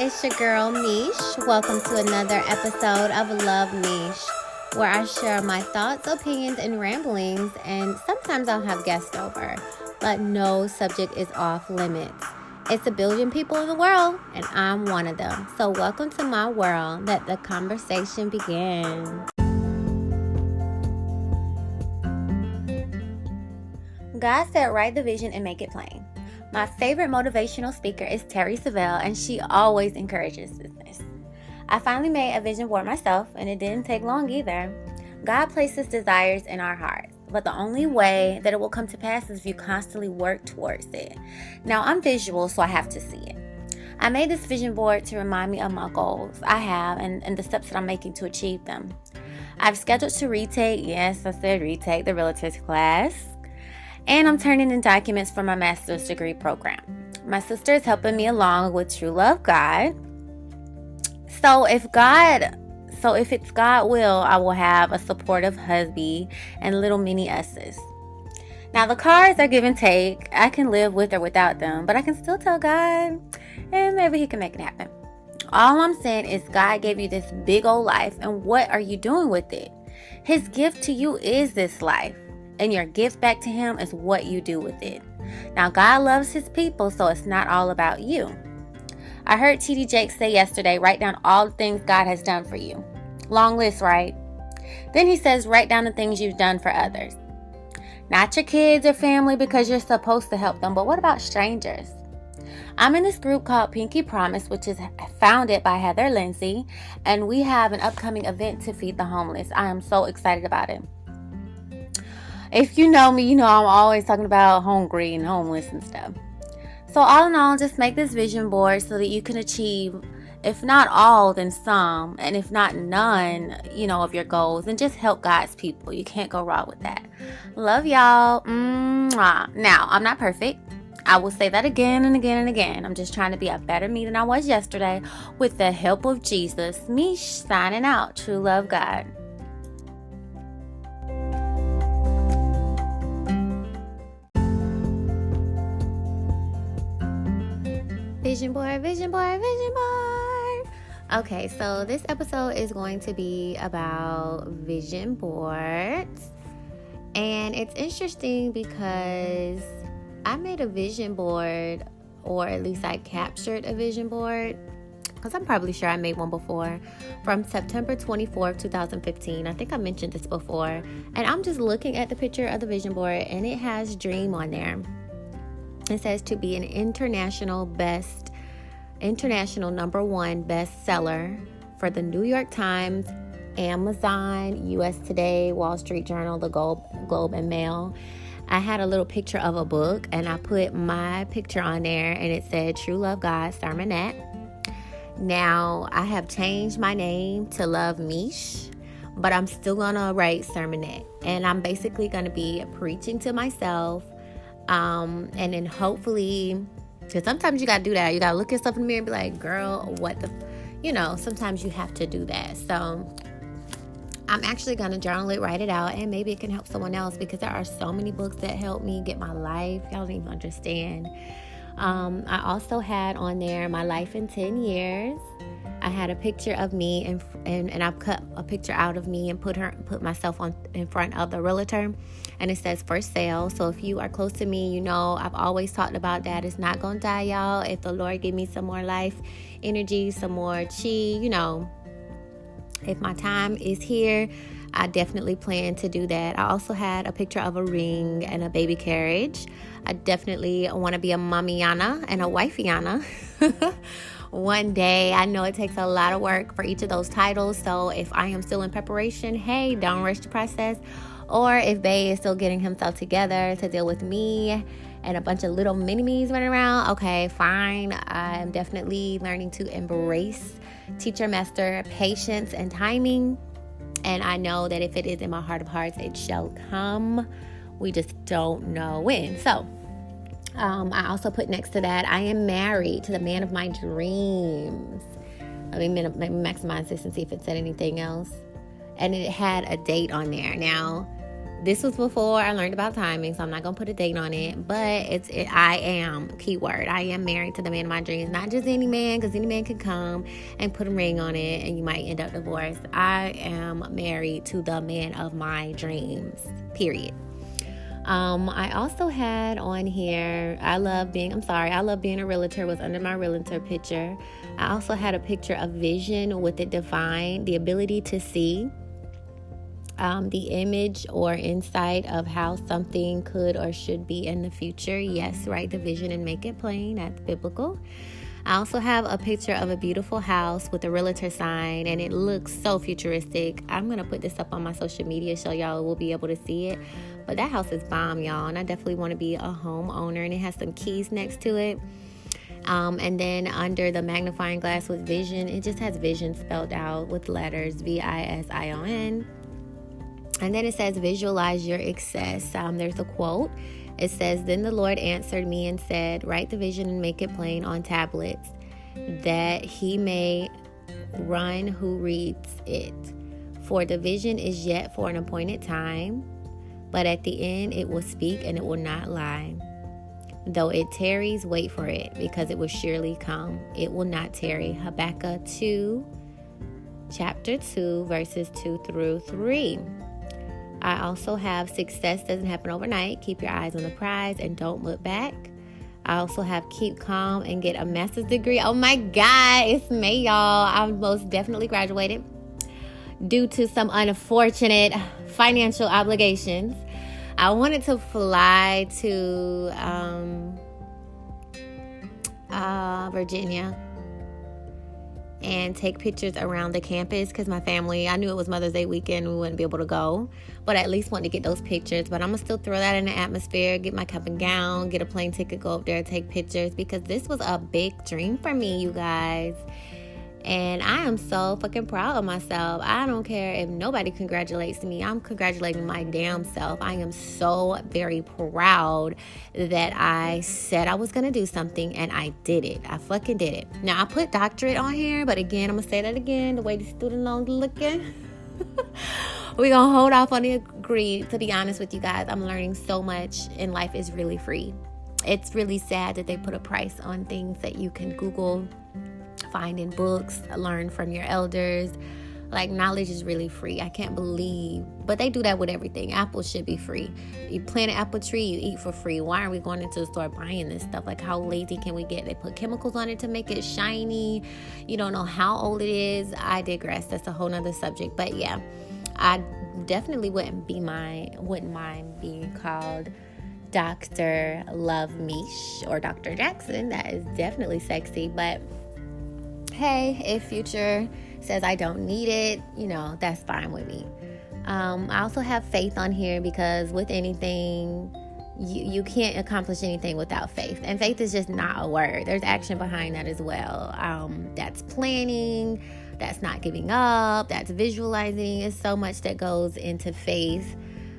it's your girl Meesh. Welcome to another episode of Love Meesh, where I share my thoughts, opinions, and ramblings, and sometimes I'll have guests over, but no subject is off limits. It's a billion people in the world, and I'm one of them. So welcome to my world. Let the conversation begin. God said, write the vision and make it plain. My favorite motivational speaker is Ttyl, and she always encourages business. I finally made a vision board myself, and it didn't take long either. God places desires in our hearts, but the only way that it will come to pass is if you constantly work towards it. Now, I'm visual, so I have to see it. I made this vision board to remind me of my goals I have and the steps that I'm making to achieve them. I've scheduled to retake, yes, I said retake, the realtors class. And I'm turning in documents for my master's degree program. My sister is helping me along with True Love God. So if it's God will, I will have a supportive hubby and little mini us's. Now the cards are give and take. I can live with or without them, but I can still tell God, and maybe he can make it happen. All I'm saying is God gave you this big old life, and what are you doing with it? His gift to you is this life. And your gift back to him is what you do with it. Now, God loves his people, so it's not all about you. I heard TeeTee Jake say yesterday, write down all the things God has done for you. Long list, right? Then he says, write down the things you've done for others. Not your kids or family because you're supposed to help them, but what about strangers? I'm in this group called Pinky Promise, which is founded by Heather Lindsay, and we have an upcoming event to feed the homeless. I am so excited about it. If you know me, you know I'm always talking about hungry and homeless and stuff. So all in all, just make this vision board so that you can achieve, if not all, then some, and if not none, of your goals, and just help God's people. You can't go wrong with that. Love y'all. Mwah. Now, I'm not perfect. I will say that again and again and again. I'm just trying to be a better me than I was yesterday with the help of Jesus. Meesh signing out. True Love God. Vision board, vision board, vision board. Okay, so this episode is going to be about vision boards. And it's interesting because I made a vision board, or at least I captured a vision board, because I'm probably sure I made one before, from September 24th, 2015. I think I mentioned this before. And I'm just looking at the picture of the vision board, and it has dream on there. It says to be an international number one bestseller for the New York Times, Amazon, US Today, Wall Street Journal, the Globe and Mail. I had a little picture of a book, and I put my picture on there, and it said True Love God Sermonette. Now, I have changed my name to Love Meesh, but I'm still going to write Sermonette. And I'm basically going to be preaching to myself. And then hopefully, because sometimes you got to do that. You got to look yourself in the mirror and be like, girl, what the, sometimes you have to do that. So I'm actually going to journal it, write it out, and maybe it can help someone else, because there are so many books that help me get my life. Y'all don't even understand. I also had on there my life in 10 years. I had a picture of me and I've cut a picture out of me and put myself in front of the realtor, and it says for sale. So if you are close to me, I've always talked about that. It's not gonna die, y'all. If the Lord give me some more life energy, some more chi, if my time is here, I definitely plan to do that. I also had a picture of a ring and a baby carriage. I definitely want to be a mamiana and a wifeyana. One day. I know it takes a lot of work for each of those titles, so if I am still in preparation, hey, don't rush the process. Or if Bae is still getting himself together to deal with me and a bunch of little mini-me's running around, okay, fine. I'm definitely learning to embrace teacher, master, patience, and timing. And I know that if it is in my heart of hearts, it shall come. We just don't know when. So I also put next to that, I am married to the man of my dreams. Let me maximize this and see if it said anything else. And it had a date on there. Now, This was before I learned about timing, so I'm not going to put a date on it. But I am, keyword, I am married to the man of my dreams. Not just any man, because any man can come and put a ring on it and you might end up divorced. I am married to the man of my dreams, period. I also had on here, I love being a realtor was under my realtor picture. I also had a picture of vision with it defined, the ability to see, the image or insight of how something could or should be in the future. Yes, write the vision and make it plain. That's biblical. I also have a picture of a beautiful house with a realtor sign, and it looks so futuristic. I'm going to put this up on my social media so y'all will be able to see it. But that house is bomb, y'all, and I definitely want to be a homeowner, and it has some keys next to it. And then under the magnifying glass with vision, it just has vision spelled out with letters, VISION. And then it says, visualize your success. There's a quote. It says, then the Lord answered me and said, write the vision and make it plain on tablets, that he may run who reads it. For the vision is yet for an appointed time, but at the end it will speak and it will not lie. Though it tarries, wait for it, because it will surely come. It will not tarry. Habakkuk 2, chapter 2, verses 2 through 3. I also have success doesn't happen overnight. Keep your eyes on the prize and don't look back. I also have keep calm and get a master's degree. Oh my God, it's May, y'all. I most definitely graduated due to some unfortunate financial obligations. I wanted to fly to Virginia and take pictures around the campus because my family, I knew it was Mother's Day weekend, we wouldn't be able to go, but I at least wanted to get those pictures. But I'm gonna still throw that in the atmosphere, get my cap and gown, get a plane ticket, go up there, take pictures, because this was a big dream for me, you guys. And I am so fucking proud of myself. I don't care if nobody congratulates me. I'm congratulating my damn self. I am so very proud that I said I was going to do something and I did it. I fucking did it. Now, I put doctorate on here, but again, I'm going to say that again, the way the student loans looking. We're going to hold off on the degree. To be honest with you guys, I'm learning so much, and life is really free. It's really sad that they put a price on things that you can Google, find in books, learn from your elders. Like, knowledge is really free. I can't believe, but they do that with everything. Apples should be free. You plant an apple tree, you eat for free. Why are we going into the store buying this stuff? Like, how lazy can we get? They put chemicals on it to make it shiny. You don't know how old it is. I digress. That's a whole nother subject. But yeah, I definitely wouldn't mind being called Dr. Love Meesh or Dr. Jackson. That is definitely sexy. But hey, if future says I don't need it, that's fine with me. I also have faith on here because with anything, you can't accomplish anything without faith. And faith is just not a word. There's action behind that as well. That's planning. That's not giving up. That's visualizing. It's so much that goes into faith.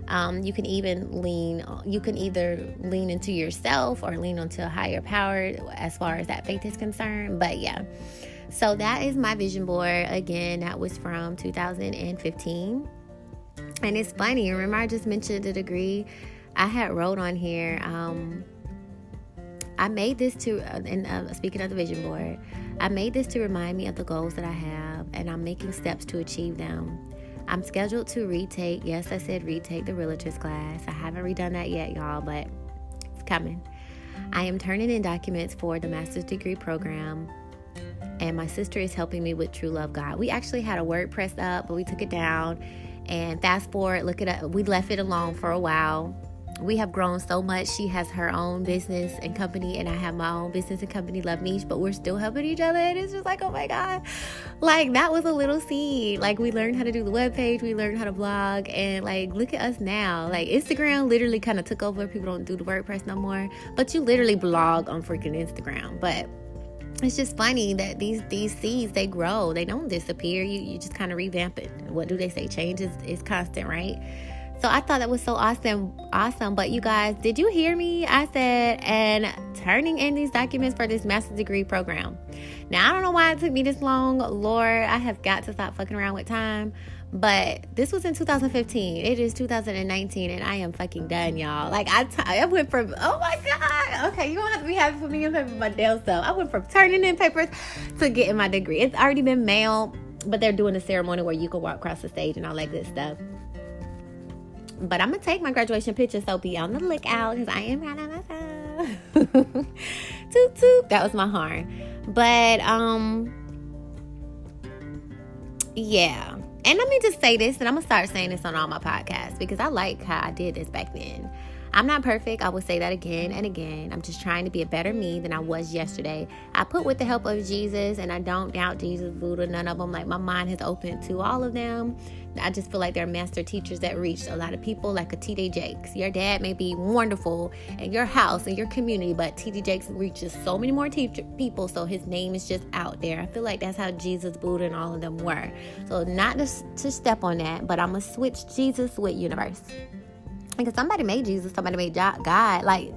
You can either lean into yourself or lean onto a higher power as far as that faith is concerned. But yeah. So that is my vision board. Again, that was from 2015. And it's funny. Remember, I just mentioned the degree. I had wrote on here. I made this speaking of the vision board, I made this to remind me of the goals that I have, and I'm making steps to achieve them. I'm scheduled to retake. Yes, I said retake the realtor's class. I haven't redone that yet, y'all, but it's coming. I am turning in documents for the master's degree program. And my sister is helping me with True Love God. We actually had a WordPress up, but we took it down. And fast forward, look it up. We left it alone for a while. We have grown so much. She has her own business and company, and I have my own business and company, Love Meesh, but we're still helping each other. And it's just like, oh my God. Like, that was a little seed. Like, we learned how to do the webpage. We learned how to blog. And like, look at us now. Like, Instagram literally kind of took over. People don't do the WordPress no more. But you literally blog on freaking Instagram. But it's just funny that these seeds, they grow. They don't disappear. You just kind of revamp it. What do they say? Change is constant, right? So I thought that was so awesome. But you guys, did you hear me? I said, and turning in these documents for this master's degree program. Now, I don't know why it took me this long. Lord, I have got to stop fucking around with time. But this was in 2015. It is 2019, and I am fucking done, y'all. Like, I went from, oh my God. Okay, you don't have to be happy for me and for my damn self. I went from turning in papers to getting my degree. It's already been mailed, but they're doing a ceremony where you can walk across the stage and all that good stuff. But I'm going to take my graduation picture, so be on the lookout, because I am proud of myself. Toot toot. That was my horn. But, yeah. And let me just say this, and I'm going to start saying this on all my podcasts, because I like how I did this back then. I'm not perfect. I will say that again and again. I'm just trying to be a better me than I was yesterday. I put with the help of Jesus, and I don't doubt Jesus, Buddha, none of them. Like, my mind has opened to all of them. I just feel like they're master teachers that reached a lot of people, like a TD Jakes. Your dad may be wonderful in your house, in your community, but TD Jakes reaches so many more people, so his name is just out there. I feel like that's how Jesus, Buddha, and all of them were. So not to step on that, but I'm going to switch Jesus with universe. Because somebody made Jesus, somebody made God. Like,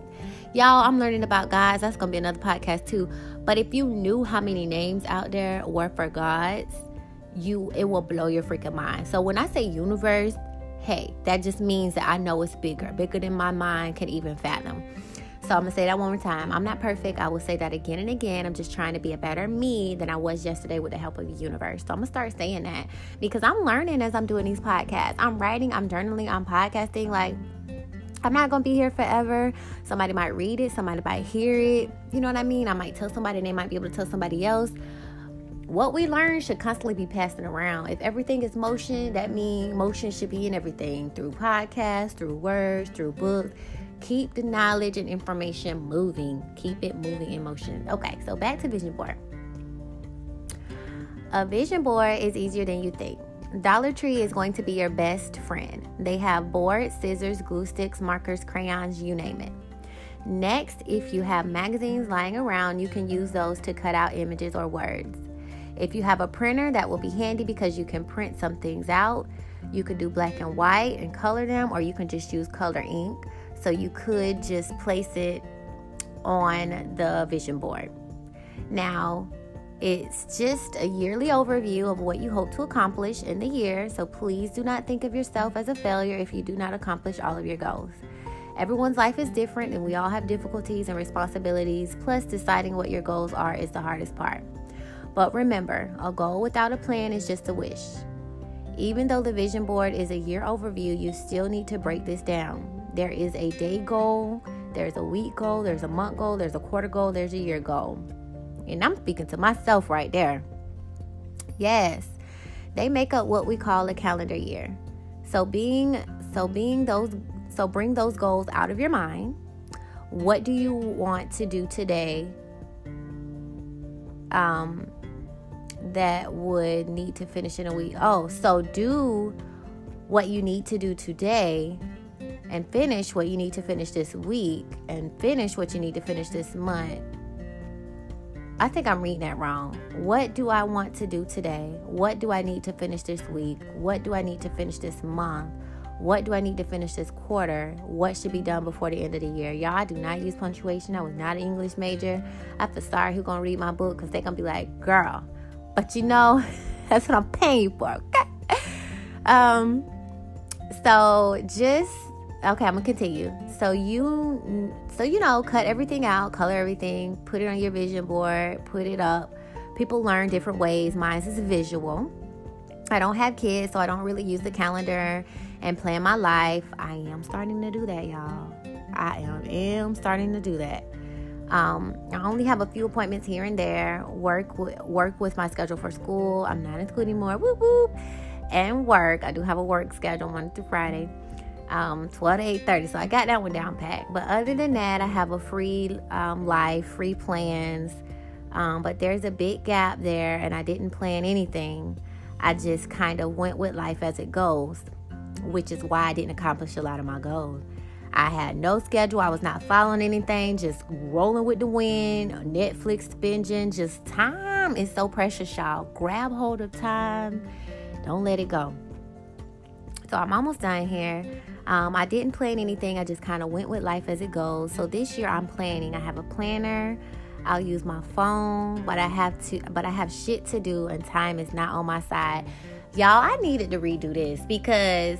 y'all, I'm learning about gods. That's going to be another podcast too. But if you knew how many names out there were for gods, it will blow your freaking mind. So when I say universe, hey, that just means that I know it's bigger than my mind can even fathom. So I'm going to say that one more time. I'm not perfect. I will say that again and again. I'm just trying to be a better me than I was yesterday with the help of the universe. So I'm going to start saying that, because I'm learning as I'm doing these podcasts. I'm writing, I'm journaling, I'm podcasting. Like, I'm not going to be here forever. Somebody might read it. Somebody might hear it. You know what I mean? I might tell somebody and they might be able to tell somebody else. What we learn should constantly be passing around. If everything is motion, that means motion should be in everything. Through podcasts, through words, through books. Keep the knowledge and information moving. Keep it moving in motion. Okay, so back to vision board. A vision board is easier than you think. Dollar Tree is going to be your best friend. They have boards, scissors, glue sticks, markers, crayons, you name it. Next, if you have magazines lying around, you can use those to cut out images or words. If you have a printer, that will be handy because you can print some things out. You could do black and white and color them, or you can just use color ink. So you could just place it on the vision board. Now, it's just a yearly overview of what you hope to accomplish in the year. So please do not think of yourself as a failure if you do not accomplish all of your goals. Everyone's life is different, and we all have difficulties and responsibilities. Plus, deciding what your goals are is the hardest part. But remember, a goal without a plan is just a wish. Even though the vision board is a year overview, you still need to break this down. There is a day goal, there's a week goal, there's a month goal, there's a quarter goal, there's a year goal. And I'm speaking to myself right there. Yes, they make up what we call a calendar year. So bring those goals out of your mind. What do you want to do today that would need to finish in a week? So do what you need to do today and finish what you need to finish this week and finish what you need to finish this month. I think I'm reading that wrong. What do I want to do today? What do I need to finish this week? What do I need to finish this month? What do I need to finish this quarter? What should be done before the end of the year? Y'all, I do not use punctuation. I was not an English major. I feel sorry who's going to read my book, because they're going to be like, girl. But you know, that's what I'm paying you for, okay? Okay, I'm going to continue. So cut everything out, color everything, put it on your vision board, put it up. People learn different ways. Mine is visual. I don't have kids, so I don't really use the calendar and plan my life. I am starting to do that, y'all. I am starting to do that. I only have a few appointments here and there. Work with my schedule for school. I'm not in school anymore. Whoop whoop. And work. I do have a work schedule Monday through Friday. 12 to 8:30. So I got that one down packed. But other than that, I have a free life, free plans. But there's a big gap there, and I didn't plan anything. I just kind of went with life as it goes, which is why I didn't accomplish a lot of my goals. I had no schedule. I was not following anything, just rolling with the wind, Netflix binging. Just time is so precious, y'all. Grab hold of time. Don't let it go. So I'm almost done here. I didn't plan anything. I just kind of went with life as it goes. So this year I'm planning. I have a planner. I'll use my phone, but I have shit to do, and time is not on my side. Y'all, I needed to redo this because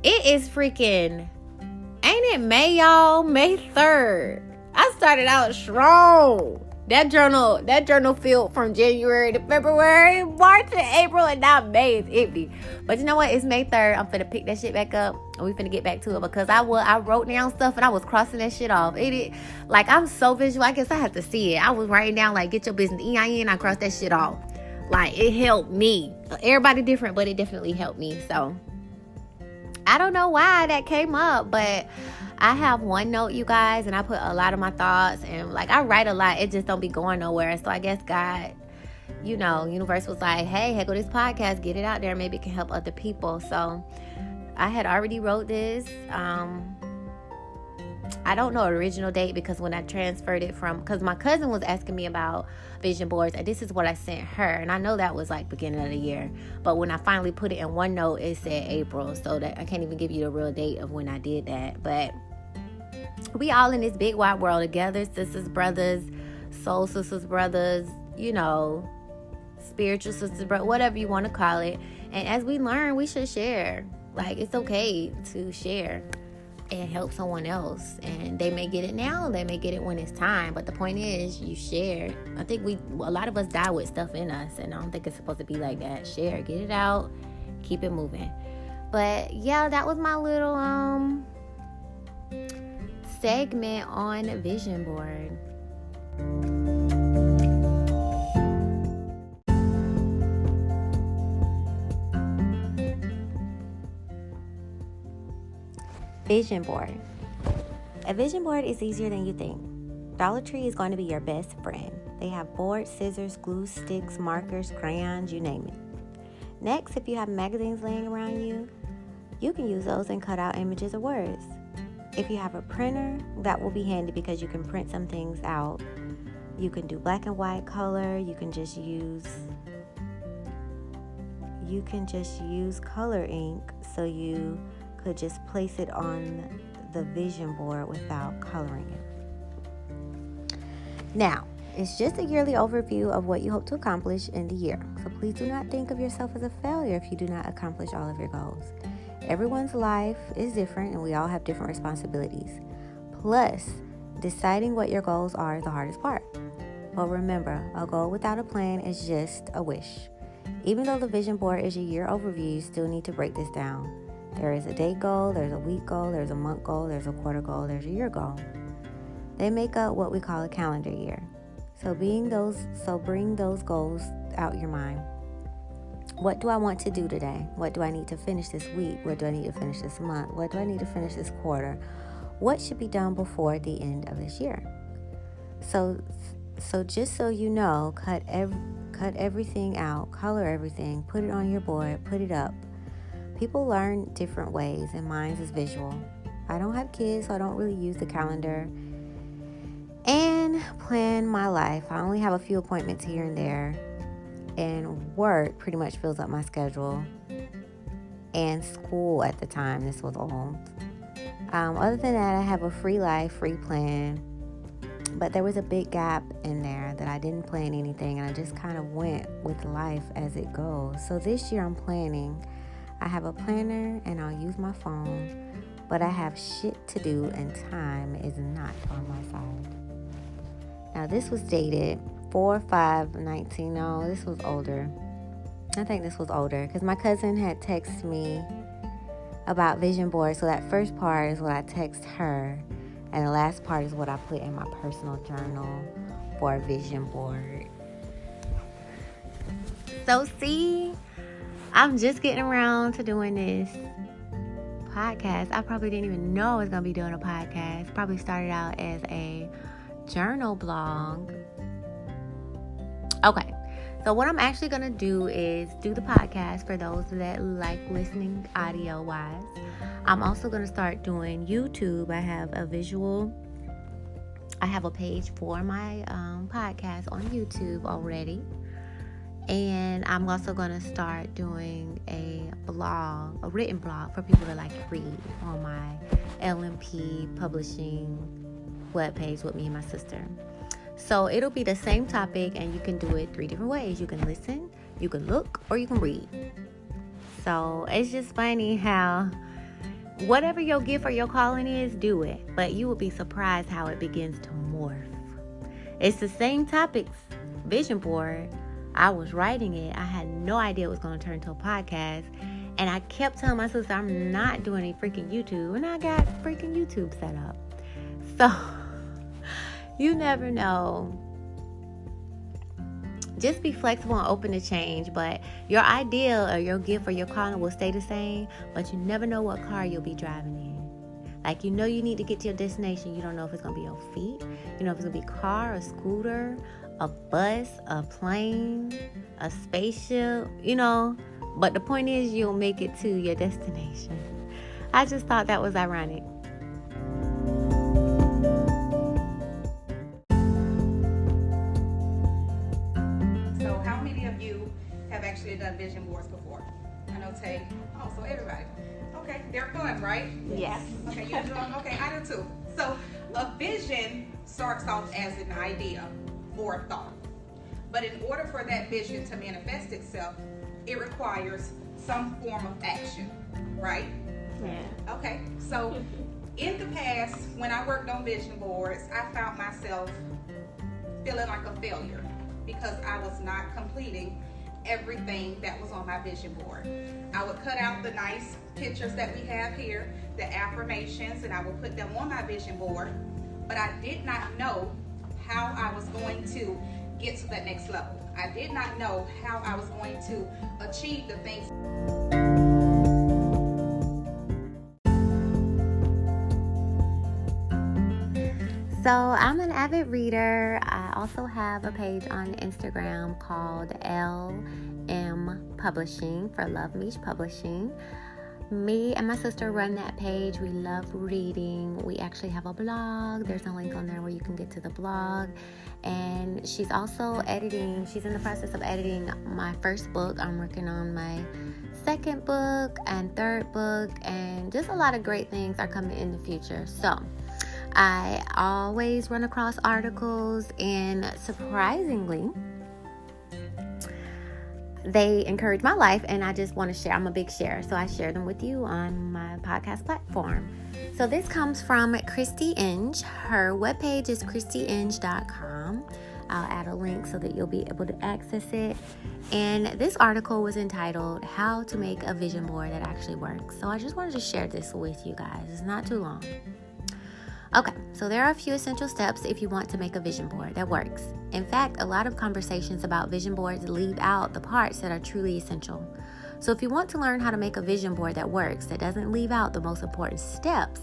it is freaking, ain't it May, y'all? May 3rd. I started out strong. That journal filled from January to February, March to April, and now May is empty. But you know what? It's May 3rd. I'm finna pick that shit back up, and we finna get back to it because I wrote down stuff and I was crossing that shit off. Like, I'm so visual. I guess I have to see it. I was writing down, like, get your business EIN. I crossed that shit off. Like, it helped me. Everybody different, but it definitely helped me. So, I don't know why that came up, but I have OneNote, you guys, and I put a lot of my thoughts, and like I write a lot. It just don't be going nowhere. So I guess God, universe was like, hey, heck with this podcast, get it out there. Maybe it can help other people. So I had already wrote this. I don't know original date because when I transferred it because my cousin was asking me about vision boards, and this is what I sent her, and I know that was like beginning of the year, but when I finally put it in OneNote, it said April, so that I can't even give you the real date of when I did that. But we all in this big wide world together, sisters, brothers, soul sisters, brothers, spiritual sisters, brothers, whatever you want to call it. And as we learn, we should share. Like, it's okay to share and help someone else, and they may get it now, they may get it when it's time, but the point is you share. I think a lot of us die with stuff in us, and I don't think it's supposed to be like that. Share, get it out, keep it moving. But yeah, that was my little segment on Vision Board. Vision board. A vision board is easier than you think. Dollar Tree is going to be your best friend. They have boards, scissors, glue sticks, markers, crayons, you name it. Next, if you have magazines laying around you, you can use those and cut out images or words. If you have a printer, that will be handy because you can print some things out. You can do black and white, color. You can just use color ink, so you could just place it on the vision board without coloring it. Now, it's just a yearly overview of what you hope to accomplish in the year. So please do not think of yourself as a failure if you do not accomplish all of your goals. Everyone's life is different, and we all have different responsibilities. Plus, deciding what your goals are is the hardest part. But remember, a goal without a plan is just a wish. Even though the vision board is your year overview, you still need to break this down. There is a day goal, there's a week goal, there's a month goal, there's a quarter goal, there's a year goal. They make up what we call a calendar year. So bring those goals out your mind. What do I want to do today? What do I need to finish this week? What do I need to finish this month? What do I need to finish this quarter? What should be done before the end of this year? So just so you know, cut everything out, color everything, put it on your board, put it up. People learn different ways, and mine is visual. I don't have kids, so I don't really use the calendar and plan my life. I only have a few appointments here and there, and work pretty much fills up my schedule, and school at the time. This was old. Other than that, I have a free life, free plan, but there was a big gap in there that I didn't plan anything, and I just kind of went with life as it goes. So this year I'm planning. I have a planner, and I'll use my phone, but I have shit to do, and time is not on my side. Now, this was dated 4/5/19. No, this was older. I think this was older because my cousin had texted me about vision board. So that first part is what I text her, and the last part is what I put in my personal journal for a vision board. So see, I'm just getting around to doing this podcast. I probably didn't even know I was going to be doing a podcast. Probably started out as a journal blog. Okay, so what I'm actually going to do is do the podcast for those that like listening audio wise. I'm also going to start doing YouTube. I have a page for my podcast on YouTube already. And I'm also going to start doing a written blog for people to like read on my LMP publishing webpage with me and my sister. So it'll be the same topic, and you can do it 3 different ways. You can listen, you can look, or you can read. So it's just funny how whatever your gift or your calling is, do it. But you will be surprised how it begins to morph. It's the same topics, vision board. I was writing it. I had no idea it was going to turn into a podcast. And I kept telling my sister, I'm not doing any freaking YouTube. And I got freaking YouTube set up. So, you never know. Just be flexible and open to change. But your ideal or your gift or your calling will stay the same. But you never know what car you'll be driving in. Like, you know you need to get to your destination. You don't know if it's going to be your feet. You know if it's going to be a car, a scooter, a bus, a plane, a spaceship, you know. But the point is, you'll make it to your destination. I just thought that was ironic. So how many of you have actually done vision boards before? I know Tay. Oh, so everybody. Okay, they're fun, right? Yes. Okay, you do them? Okay, I do too. So a vision starts off as an idea or a thought. But in order for that vision to manifest itself, it requires some form of action, right? Yeah. Okay, so in the past, when I worked on vision boards, I found myself feeling like a failure because I was not completing everything that was on my vision board. I would cut out the nice pictures that we have here, the affirmations, and I would put them on my vision board, but I did not know how I was going to get to that next level. I did not know how I was going to achieve the things. So I'm an avid reader. I also have a page on Instagram called LM Publishing for Love Meesh Publishing. Me and my sister run that page. We love reading. We actually have a blog. There's a link on there where you can get to the blog. And she's also editing. She's in the process of editing my first book. I'm working on my second book and third book. And just a lot of great things are coming in the future. So I always run across articles, and surprisingly, they encourage my life, and I just want to share. I'm a big sharer, so I share them with you on my podcast platform. So this comes from Christy Inge. Her webpage is christyinge.com. I'll add a link so that you'll be able to access it. And this article was entitled, How to Make a Vision Board That Actually Works. So I just wanted to share this with you guys. It's not too long. Okay, so there are a few essential steps if you want to make a vision board that works. In fact, a lot of conversations about vision boards leave out the parts that are truly essential. So if you want to learn how to make a vision board that works, that doesn't leave out the most important steps,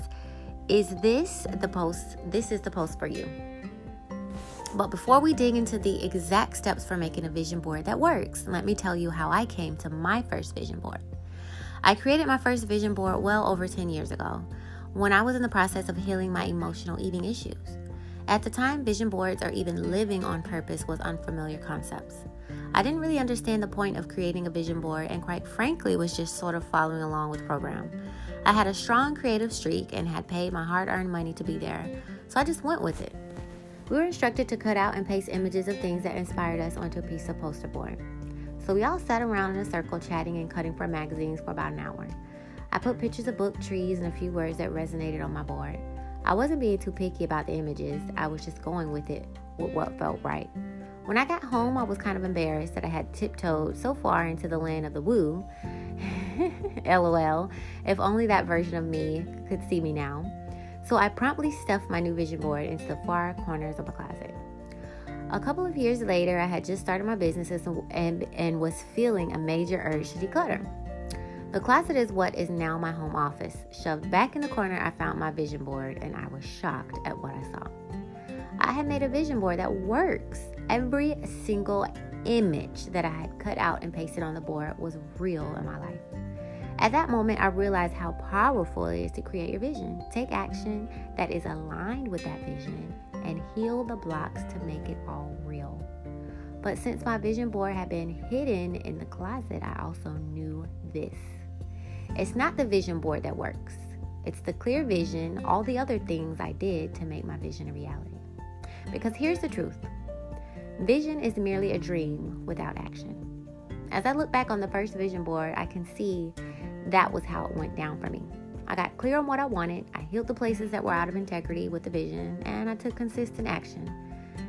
this is the post for you. But before we dig into the exact steps for making a vision board that works, let me tell you how I came to my first vision board. I created my first vision board well over 10 years ago, when I was in the process of healing my emotional eating issues. At the time, vision boards or even living on purpose was unfamiliar concepts. I didn't really understand the point of creating a vision board, and quite frankly was just sort of following along with the program. I had a strong creative streak and had paid my hard-earned money to be there, so I just went with it. We were instructed to cut out and paste images of things that inspired us onto a piece of poster board. So we all sat around in a circle chatting and cutting for magazines for about an hour. I put pictures of book trees and a few words that resonated on my board. I wasn't being too picky about the images. I was just going with it, with what felt right. When I got home, I was kind of embarrassed that I had tiptoed so far into the land of the woo. LOL, if only that version of me could see me now. So I promptly stuffed my new vision board into the far corners of my closet. A couple of years later, I had just started my businesses and was feeling a major urge to declutter. The closet is what is now my home office. Shoved back in the corner, I found my vision board, and I was shocked at what I saw. I had made a vision board that works. Every single image that I had cut out and pasted on the board was real in my life. At that moment, I realized how powerful it is to create your vision. Take action that is aligned with that vision and heal the blocks to make it all real. But since my vision board had been hidden in the closet, I also knew this. It's not the vision board that works. It's the clear vision, all the other things I did to make my vision a reality. Because here's the truth. Vision is merely a dream without action. As I look back on the first vision board, I can see that was how it went down for me. I got clear on what I wanted, I healed the places that were out of integrity with the vision, and I took consistent action.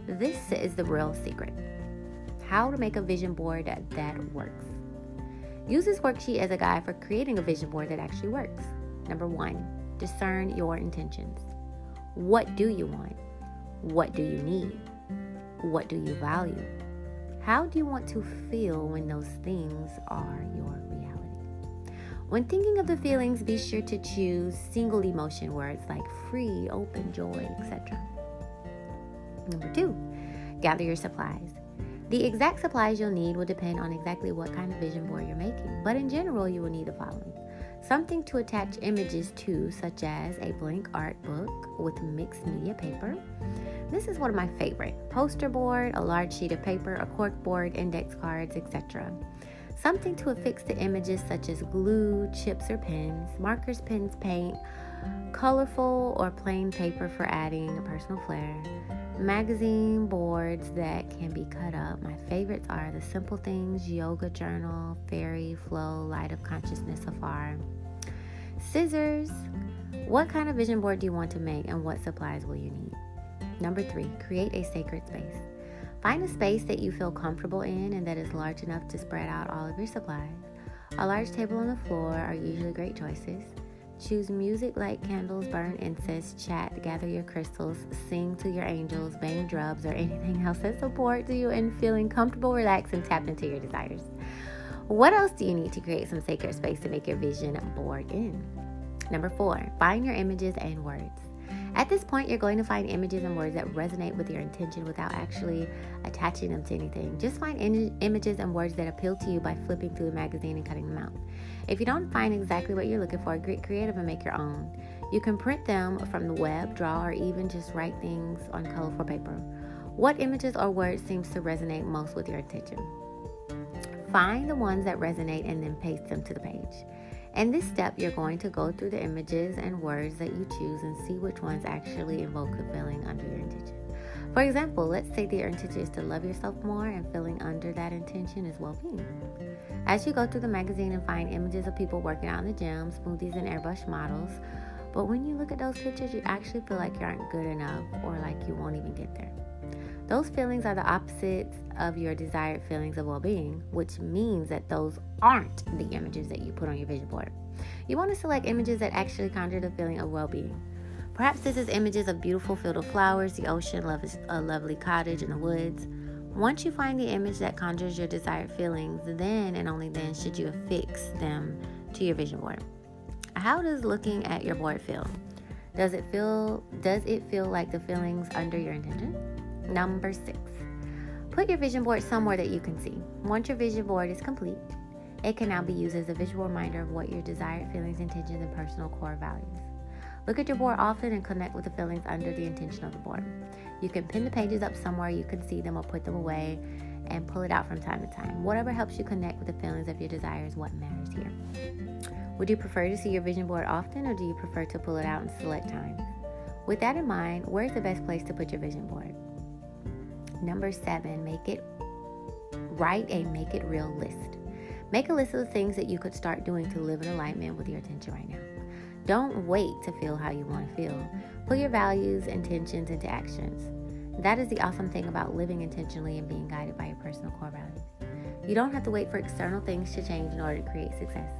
This is the real secret. How to make a vision board that works. Use this worksheet as a guide for creating a vision board that actually works. Number 1, discern your intentions. What do you want? What do you need? What do you value? How do you want to feel when those things are your reality? When thinking of the feelings, be sure to choose single emotion words like free, open, joy, etc. Number 2, gather your supplies. The exact supplies you'll need will depend on exactly what kind of vision board you're making, but in general, you will need the following. Something to attach images to, such as a blank art book with mixed media paper. This is one of my favorite. Poster board, a large sheet of paper, a cork board, index cards, etc. Something to affix the images such as glue, chips or pens, markers, pens, paint, colorful or plain paper for adding a personal flair, magazine boards that can be cut up. My favorites are the Simple Things, Yoga Journal, Fairy, Flow, Light of Consciousness, Afar. Scissors. What kind of vision board do you want to make and what supplies will you need? Number 3, create a sacred space. Find a space that you feel comfortable in and that is large enough to spread out all of your supplies. A large table on the floor are usually great choices. Choose music, light candles, burn incense, chat, gather your crystals, sing to your angels, bang drums, or anything else that supports you in feeling comfortable, relaxed, and tapped into your desires. What else do you need to create some sacred space to make your vision board in? Number 4, find your images and words. At this point, you're going to find images and words that resonate with your intention without actually attaching them to anything. Just find images and words that appeal to you by flipping through the magazine and cutting them out. If you don't find exactly what you're looking for, get creative and make your own. You can print them from the web, draw, or even just write things on colorful paper. What images or words seems to resonate most with your intention? Find the ones that resonate and then paste them to the page. In this step, you're going to go through the images and words that you choose and see which ones actually invoke the feeling under your intention. For example, let's say that your intention is to love yourself more and feeling under that intention is well-being. As you go through the magazine and find images of people working out in the gym, smoothies, and airbrush models, but when you look at those pictures, you actually feel like you aren't good enough or like you won't even get there. Those feelings are the opposites of your desired feelings of well-being, which means that those aren't the images that you put on your vision board. You want to select images that actually conjure the feeling of well-being. Perhaps this is images of beautiful field of flowers, the ocean, a lovely cottage in the woods. Once you find the image that conjures your desired feelings, then and only then should you affix them to your vision board. How does looking at your board feel? Does it feel like the feelings under your intention? Number 6, put your vision board somewhere that you can see. Once your vision board is complete, it can now be used as a visual reminder of what your desired feelings, intentions, and personal core values. Look at your board often and connect with the feelings under the intention of the board. You can pin the pages up somewhere you can see them or put them away and pull it out from time to time. Whatever helps you connect with the feelings of your desire is what matters here. Would you prefer to see your vision board often, or do you prefer to pull it out in select times? With that in mind, where's the best place to put your vision board? Number 7, write a make it real list. Make a list of the things that you could start doing to live in alignment with your intention right now. Don't wait to feel how you want to feel. Put your values, intentions into actions. That is the awesome thing about living intentionally and being guided by your personal core values. You don't have to wait for external things to change in order to create success.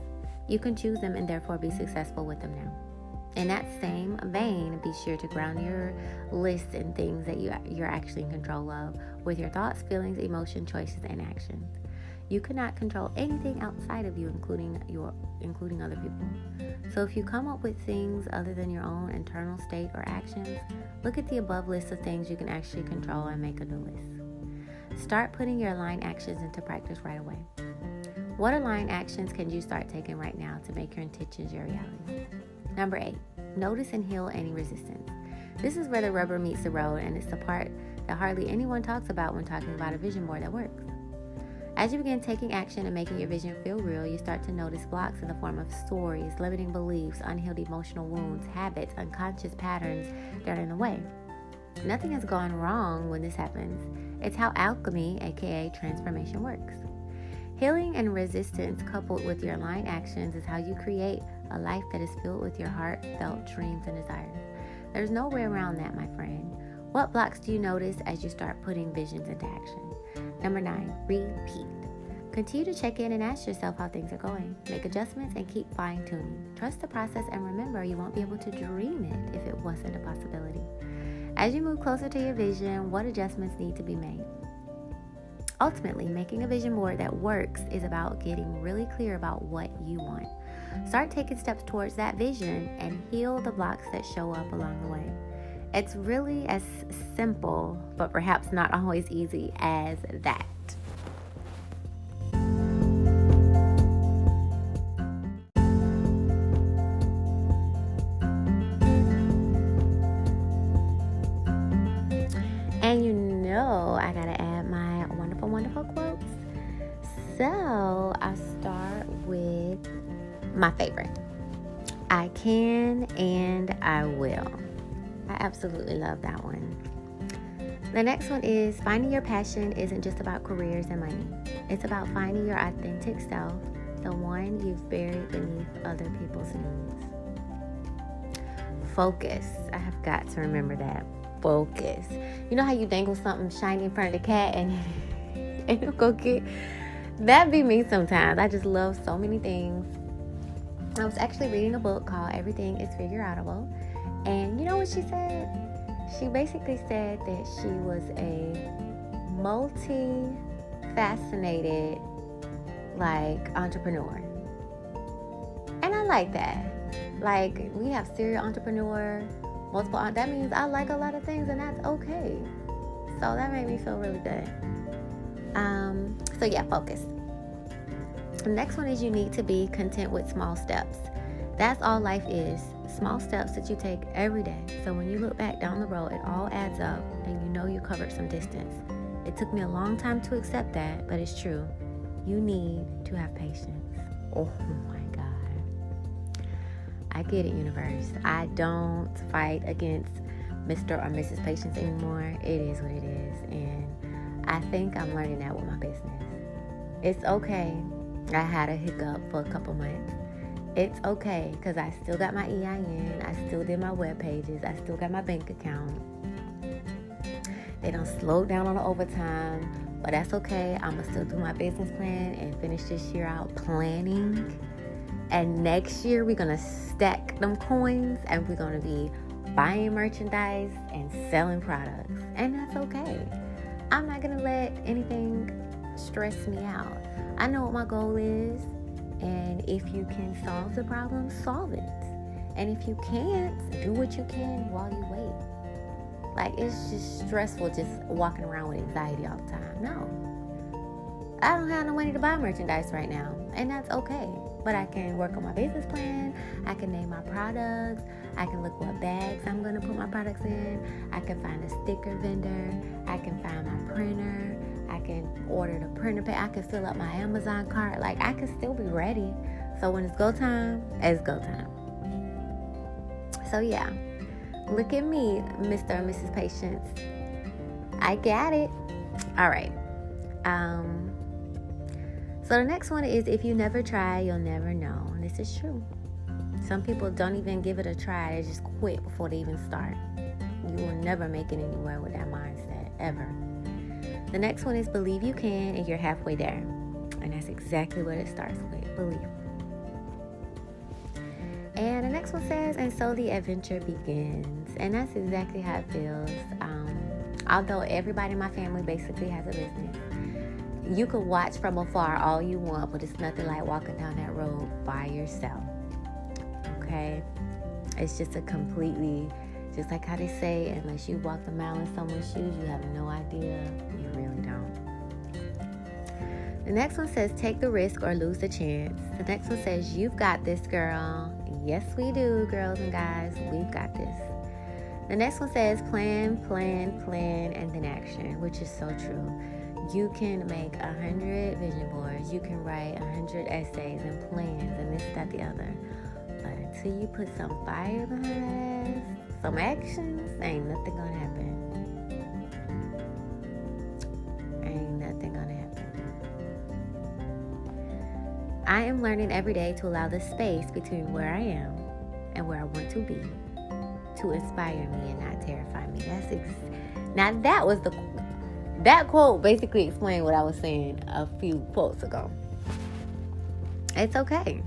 You can choose them and therefore be successful with them now. In that same vein, be sure to ground your list in things that you're actually in control of with your thoughts, feelings, emotions, choices, and actions. You cannot control anything outside of you, including other people. So if you come up with things other than your own internal state or actions, look at the above list of things you can actually control and make a new list. Start putting your aligned actions into practice right away. What aligned actions can you start taking right now to make your intentions your reality? Number 8, notice and heal any resistance. This is where the rubber meets the road, and it's the part that hardly anyone talks about when talking about a vision board that works. As you begin taking action and making your vision feel real, you start to notice blocks in the form of stories, limiting beliefs, unhealed emotional wounds, habits, unconscious patterns that are in the way. Nothing has gone wrong when this happens. It's how alchemy, aka transformation, works. Healing and resistance coupled with your aligned actions is how you create a life that is filled with your heartfelt dreams and desires. There's no way around that, my friend. What blocks do you notice as you start putting visions into action? Number 9, repeat. Continue to check in and ask yourself how things are going. Make adjustments and keep fine-tuning. Trust the process and remember you won't be able to dream it if it wasn't a possibility. As you move closer to your vision, what adjustments need to be made? Ultimately, making a vision board that works is about getting really clear about what you want. Start taking steps towards that vision and heal the blocks that show up along the way. It's really as simple, but perhaps not always easy as that. And you know I gotta add my wonderful, wonderful quotes. So I'll start with my favorite. I can and I will. I absolutely love that one. The next one is finding your passion isn't just about careers and money. It's about finding your authentic self, the one you've buried beneath other people's needs. Focus. I have got to remember that. Focus. You know how you dangle something shiny in front of the cat and it'll go get... That be me sometimes. I just love so many things. I was actually reading a book called Everything is Figure-Outable. And you know what she said? She basically said that she was a multi-fascinated, entrepreneur. And I like that. We have serial entrepreneur, multiple, that means I like a lot of things and that's okay. So that made me feel really good. Focus. The next one is you need to be content with small steps. That's all life is. Small steps that you take every day. So when you look back down the road, it all adds up and you know you covered some distance. It took me a long time to accept that, but it's true. You need to have patience. Oh my God. I get it, universe. I don't fight against Mr. or Mrs. Patience anymore. It is what it is. And I think I'm learning that with my business. It's okay. I had a hiccup for a couple months. It's okay because I still got my EIN. I still did my web pages. I still got my bank account. They don't slow down on the overtime, but that's okay. I'm going to still do my business plan and finish this year out planning. And next year, we're going to stack them coins and we're going to be buying merchandise and selling products. And that's okay. I'm not going to let anything stress me out. I know what my goal is. And if you can solve the problem, solve it. And if you can't, do what you can while you wait. It's just stressful just walking around with anxiety all the time. No. I don't have no money to buy merchandise right now. And that's okay. But I can work on my business plan. I can name my products. I can look what bags I'm going to put my products in. I can find a sticker vendor. I can find my printer. I can order the printer pay. I can fill up my Amazon cart. I can still be ready. So when it's go time, it's go time. So yeah, look at me, Mr. and Mrs. Patience. I got it. All right. So the next one is if you never try, you'll never know. And this is true. Some people don't even give it a try. They just quit before they even start. You will never make it anywhere with that mindset, ever. The next one is believe you can and you're halfway there. And that's exactly what it starts with, believe. And the next one says, and so the adventure begins. And that's exactly how it feels. Although everybody in my family basically has a business. You can watch from afar all you want, but it's nothing like walking down that road by yourself. Okay? It's just a completely, just like how they say, unless you walk a mile in someone's shoes, you have no idea. You really don't. The next one says, take the risk or lose the chance. The next one says, you've got this, girl. Yes, we do, girls and guys. We've got this. The next one says, plan, and then action, which is so true. You can make 100 vision boards. You can write 100 essays and plans and this, that, the other. But until you put some fire behind that ass, some actions, ain't nothing gonna happen. Ain't nothing gonna happen. I am learning every day to allow the space between where I am and where I want to be to inspire me and not terrify me. That quote basically explained what I was saying a few quotes ago. It's okay.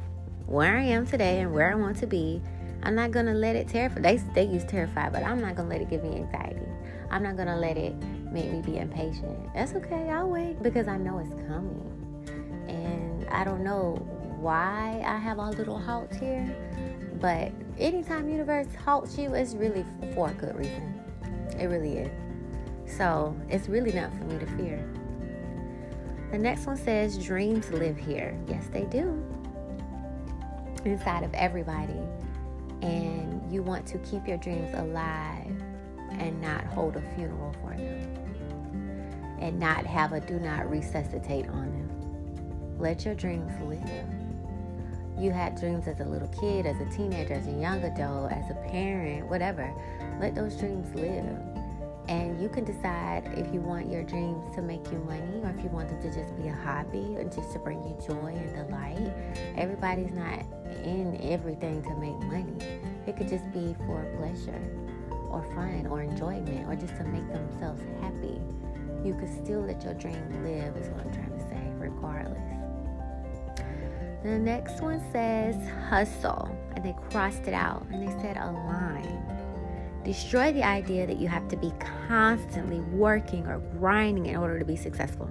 Where I am today and where I want to be, I'm not going to let it terrify. They use terrified, but I'm not going to let it give me anxiety. I'm not going to let it make me be impatient. That's okay. I'll wait because I know it's coming. And I don't know why I have all little halts here, but anytime universe halts you, it's really for a good reason. It really is. So it's really not for me to fear. The next one says, dreams live here. Yes, they do. Inside of everybody. And you want to keep your dreams alive and not hold a funeral for them. And not have a do not resuscitate on them. Let your dreams live. You had dreams as a little kid, as a teenager, as a young adult, as a parent, whatever. Let those dreams live. And you can decide if you want your dreams to make you money or if you want them to just be a hobby or just to bring you joy and delight. Everybody's not in everything to make money. It could just be for pleasure or fun or enjoyment or just to make themselves happy. You could still let your dream live is what I'm trying to say, regardless. The next one says hustle, and they crossed it out and they said align. Destroy the idea that you have to be constantly working or grinding in order to be successful.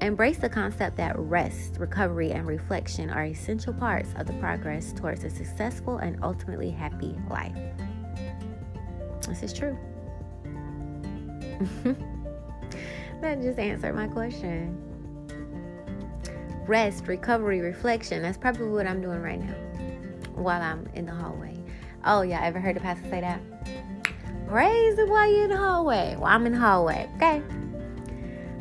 Embrace the concept that rest, recovery, and reflection are essential parts of the progress towards a successful and ultimately happy life. This is true. That just answered my question. Rest, recovery, reflection. That's probably what I'm doing right now while I'm in the hallway. Oh, yeah. Ever heard the pastor say that? Praise it while you're in the hallway. Well, I'm in the hallway. Okay.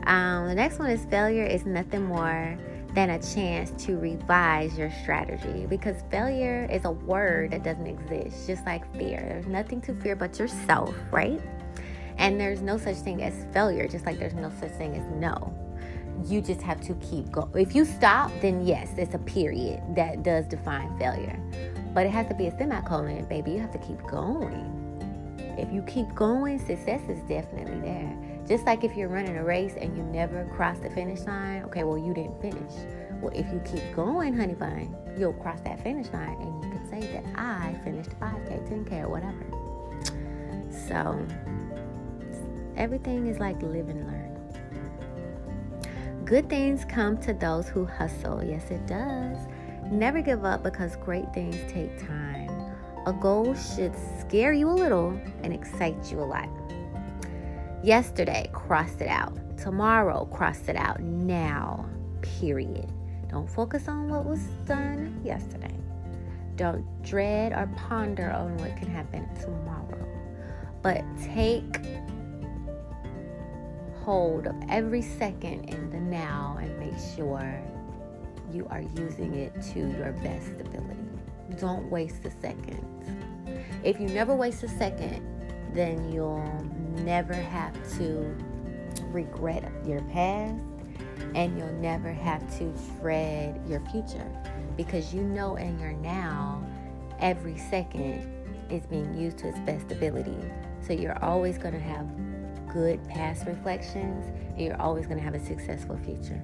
The next one is failure is nothing more than a chance to revise your strategy, because failure is a word that doesn't exist, just like fear. There's nothing to fear but yourself, right? And there's no such thing as failure, just like there's no such thing as no. You just have to keep going. If you stop, then yes, it's a period that does define failure. But it has to be a semicolon, baby. You have to keep going. If you keep going, success is definitely there. Just like if you're running a race and you never cross the finish line, okay, well, you didn't finish. Well, if you keep going, honey bun, you'll cross that finish line and you can say that I finished 5K, 10K, or whatever. So, everything is like live and learn. Good things come to those who hustle. Yes, it does. Never give up because great things take time. A goal should scare you a little and excite you a lot. Yesterday, crossed it out. Tomorrow, crossed it out. Now, period. Don't focus on what was done yesterday. Don't dread or ponder on what can happen tomorrow. But take hold of every second in the now and make sure you are using it to your best ability. Don't waste a second. If you never waste a second, then you'll never have to regret your past and you'll never have to dread your future, because you know in your now every second is being used to its best ability. So you're always going to have good past reflections and you're always going to have a successful future.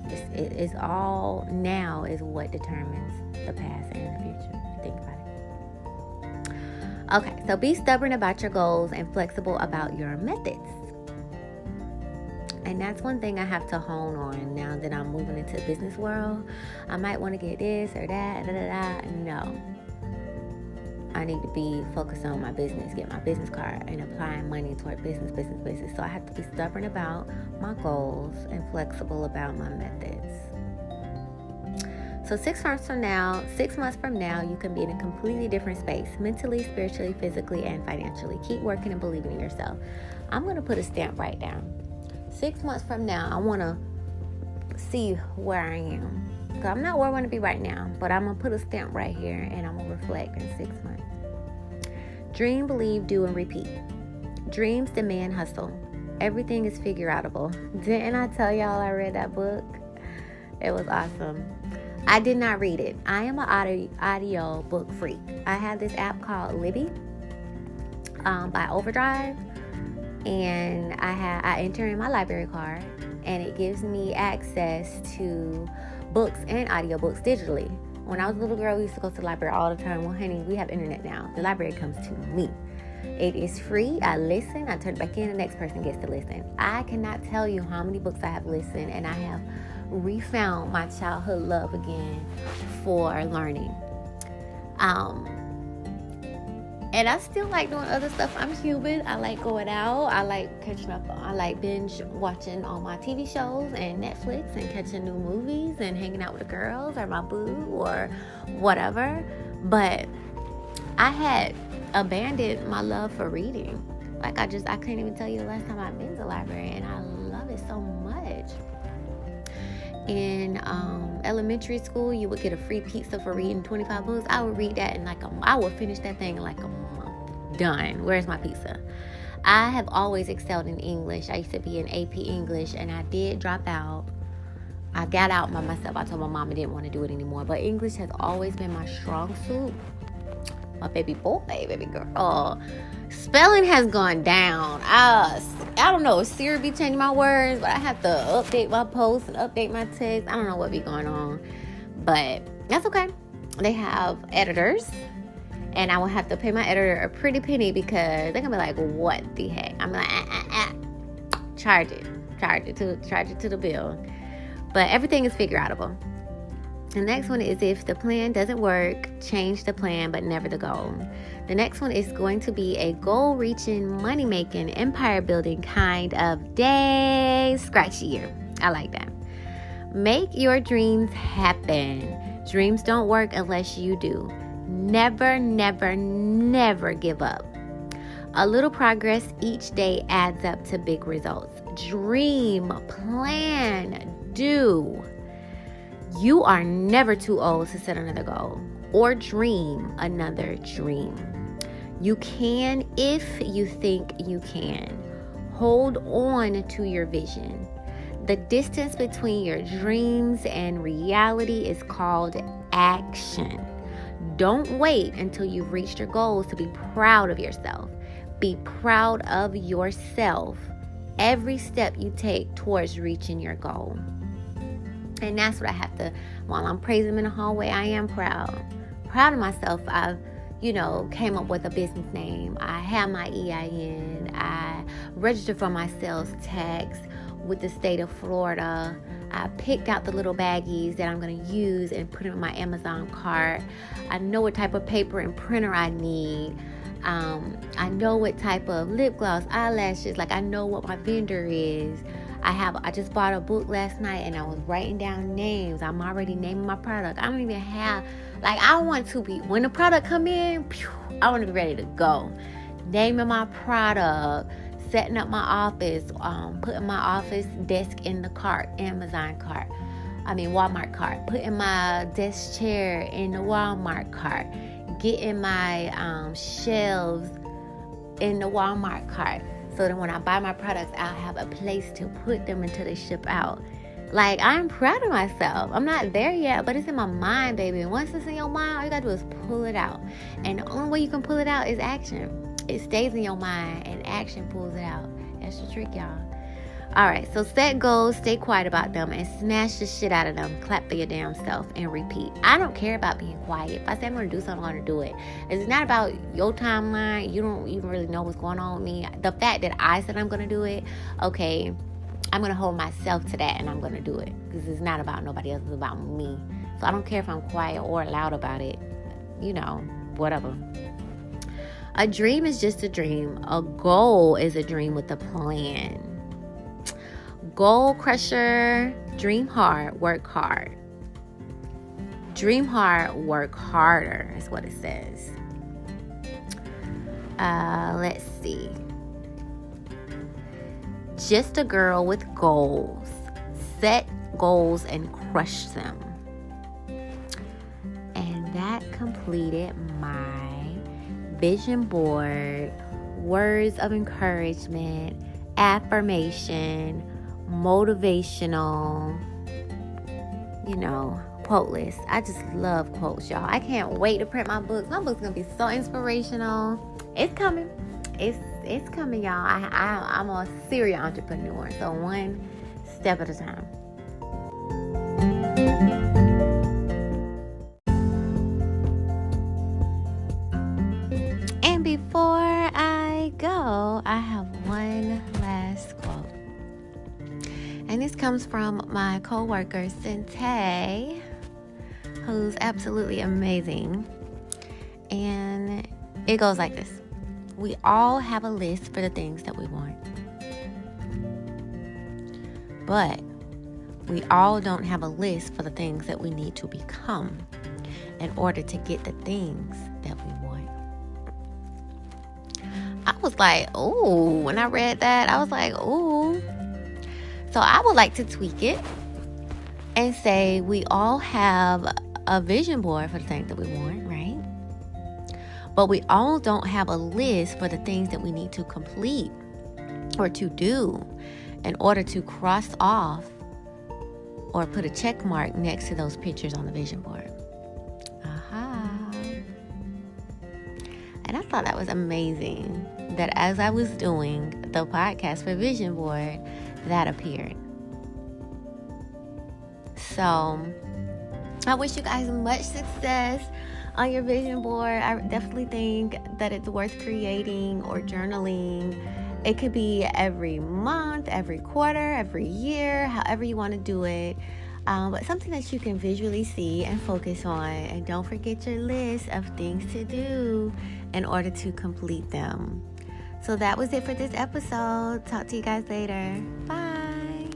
It's all now is what determines the past and the future. Think about it. Okay, so be stubborn about your goals and flexible about your methods. And that's one thing I have to hone on now that I'm moving into the business world. I might want to get this or that, No. I need to be focused on my business, get my business card, and applying money toward business. So I have to be stubborn about my goals and flexible about my methods. So 6 months from now, you can be in a completely different space, mentally, spiritually, physically, and financially. Keep working and believing in yourself. I'm going to put a stamp right down. 6 months from now, I want to see where I am. So I'm not where I want to be right now, but I'm going to put a stamp right here and I'm going to reflect in 6 months. Dream, believe, do, and repeat. Dreams demand hustle. Everything is figure outable. Didn't I tell y'all I read that book? It was awesome. I did not read it. I am an audio book freak. I have this app called Libby by Overdrive, and I enter in my library card, and it gives me access to books and audiobooks digitally. When I was a little girl, we used to go to the library all the time. Well, honey, we have internet now. The library comes to me. It is free. I listen. I turn it back in. The next person gets to listen. I cannot tell you how many books I have listened, and I have refound my childhood love again for learning. And I still like doing other stuff. I'm human. I like going out. I like catching up. I like binge watching all my TV shows and Netflix and catching new movies and hanging out with the girls or my boo or whatever. But I had abandoned my love for reading. Like I can't even tell you the last time I've been to the library, and I love it so much. In elementary school, you would get a free pizza for reading 25 books. I would read that in I would finish that thing in like a month. Done. Where's my pizza? I have always excelled in English. I used to be in AP English, and I did drop out. I got out by myself. I told my mom I didn't want to do it anymore. But English has always been my strong suit. My baby boy, baby girl. Spelling has gone down. I don't know. Siri be changing my words, but I have to update my posts and update my text. I don't know what be going on, but that's okay. They have editors, and I will have to pay my editor a pretty penny because they're gonna be like, "What the heck?" I'm like, charge it to the bill. But everything is figure outable. The next one is if the plan doesn't work, change the plan, but never the goal. The next one is going to be a goal-reaching, money-making, empire-building kind of day scratchy year. I like that. Make your dreams happen. Dreams don't work unless you do. Never, never, never give up. A little progress each day adds up to big results. Dream, plan, do. You are never too old to set another goal or dream another dream. You can if you think you can. Hold on to your vision. The distance between your dreams and reality is called action. Don't wait until you've reached your goals to be proud of yourself. Be proud of yourself every step you take towards reaching your goal. And that's what I have to, while I'm praising him in the hallway, I am proud of myself. I've, came up with a business name. I have my EIN. I registered for my sales tax with the state of Florida. I picked out the little baggies that I'm going to use and put them in my Amazon cart. I know what type of paper and printer I need. I know what type of lip gloss, eyelashes, I know what my vendor is. I just bought a book last night, and I was writing down names. I'm already naming my product. I don't even have, I want to be, when the product come in, I want to be ready to go. Naming my product, setting up my office, putting my office desk in the cart, Walmart cart, putting my desk chair in the Walmart cart, getting my shelves in the Walmart cart. So that when I buy my products, I'll have a place to put them until they ship out. I'm proud of myself. I'm not there yet, but it's in my mind, baby. And once it's in your mind, all you gotta do is pull it out. And the only way you can pull it out is action. It stays in your mind, and action pulls it out. That's the trick, y'all. All right, so set goals, stay quiet about them, and smash the shit out of them. Clap for your damn self and repeat. I don't care about being quiet. If I say I'm going to do something, I'm going to do it. It's not about your timeline. You don't even really know what's going on with me. The fact that I said I'm going to do it, okay, I'm going to hold myself to that, and I'm going to do it. Because it's not about nobody else. It's about me. So I don't care if I'm quiet or loud about it. Whatever. A dream is just a dream. A goal is a dream with a plan. Goal crusher, dream hard, work hard. Dream hard, work harder is what it says. Let's see. Just a girl with goals. Set goals and crush them. And that completed my vision board, words of encouragement, affirmation, motivational, quote list. I just love quotes, y'all. I can't wait to print my books. My book's gonna be so inspirational. It's coming. It's coming, y'all. I'm a serial entrepreneur, so one step at a time. And before I go, I have one last quote. And this comes from my co-worker, Ttyl, who's absolutely amazing. And it goes like this. We all have a list for the things that we want. But we all don't have a list for the things that we need to become in order to get the things that we want. I was like, ooh, when I read that, I was like, ooh. So I would like to tweak it and say we all have a vision board for the things that we want, right? But we all don't have a list for the things that we need to complete or to do in order to cross off or put a check mark next to those pictures on the vision board. And I thought that was amazing that as I was doing the podcast for Vision Board, that appeared. So I wish you guys much success on your vision board. I definitely think that it's worth creating or journaling. It could be every month, every quarter, every year, however you want to do it. But something that you can visually see and focus on. And don't forget your list of things to do in order to complete them. So that was it for this episode. Talk to you guys later. Bye.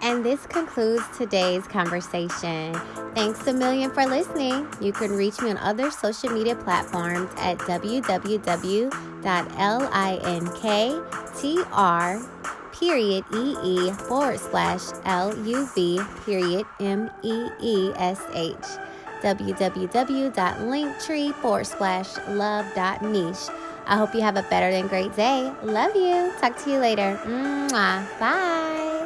And this concludes today's conversation. Thanks a million for listening. You can reach me on other social media platforms at www.linktr.ee/LUV.MEESH www.linktree/love.meesh. I hope you have a better than great day. Love you. Talk to you later. Mwah. Bye.